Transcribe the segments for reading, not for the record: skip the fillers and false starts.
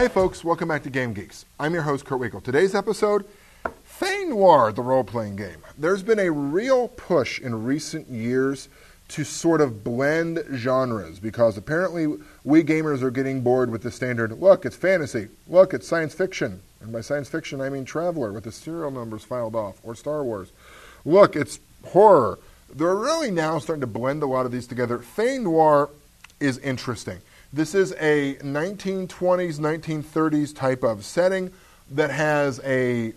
Hey folks, welcome back to Game Geeks. I'm your host, Kurt Wiegel. Today's episode, Fae Noir, the role-playing game. There's been a real push in recent years to sort of blend genres because apparently we gamers are getting bored with the standard, look, it's fantasy, look, it's science fiction. And by science fiction, I mean Traveler with the serial numbers filed off, or Star Wars. Look, it's horror. They're really now starting to blend a lot of these together. Fae Noir is interesting. This is a 1920s, 1930s type of setting that has a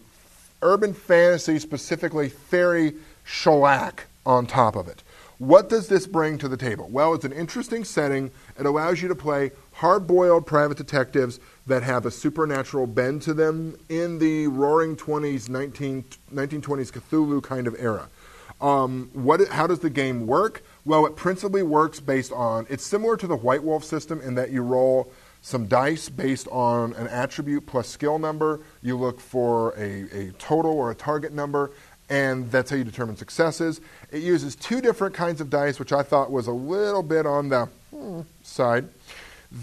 urban fantasy, specifically fairy shellac on top of it. What does this bring to the table? Well, it's an interesting setting. It allows you to play hard-boiled private detectives that have a supernatural bend to them in the roaring 20s, 1920s Cthulhu kind of era. How does the game work? Well, it principally works based on, it's similar to the White Wolf system in that you roll some dice based on an attribute plus skill number. You look for a total or a target number, and that's how you determine successes. It uses two different kinds of dice, which I thought was a little bit on the side.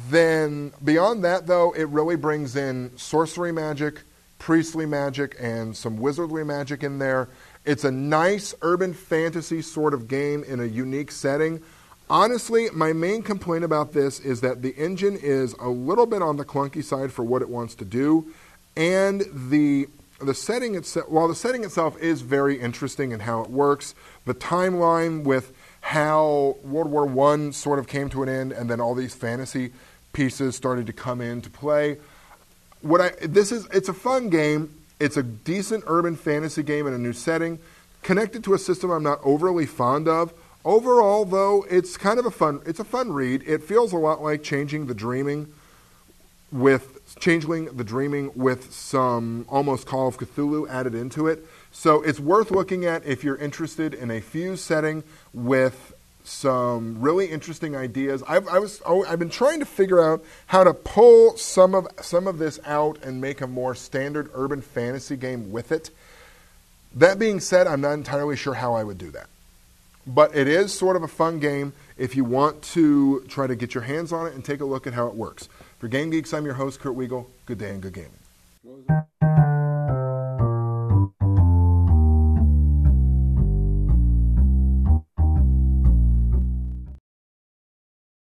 Then beyond that, though, it really brings in sorcery magic, priestly magic, and some wizardry magic in there. It's a nice urban fantasy sort of game in a unique setting. Honestly, my main complaint about this is that the engine is a little bit on the clunky side for what it wants to do, and the setting itself, while the setting itself is very interesting in how it works, the timeline with how World War I sort of came to an end and then all these fantasy pieces started to come into play. It's a fun game. It's a decent urban fantasy game in a new setting, connected to a system I'm not overly fond of. Overall, though, it's kind of a fun read. It feels a lot like Changeling the Dreaming with some almost Call of Cthulhu added into it. So it's worth looking at if you're interested in a fused setting with some really interesting ideas. I've been trying to figure out how to pull some of this out and make a more standard urban fantasy game with it. That being said, I'm not entirely sure how I would do that. But it is sort of a fun game if you want to try to get your hands on it and take a look at how it works. For Game Geeks, I'm your host, Kurt Wiegel. Good day and good gaming.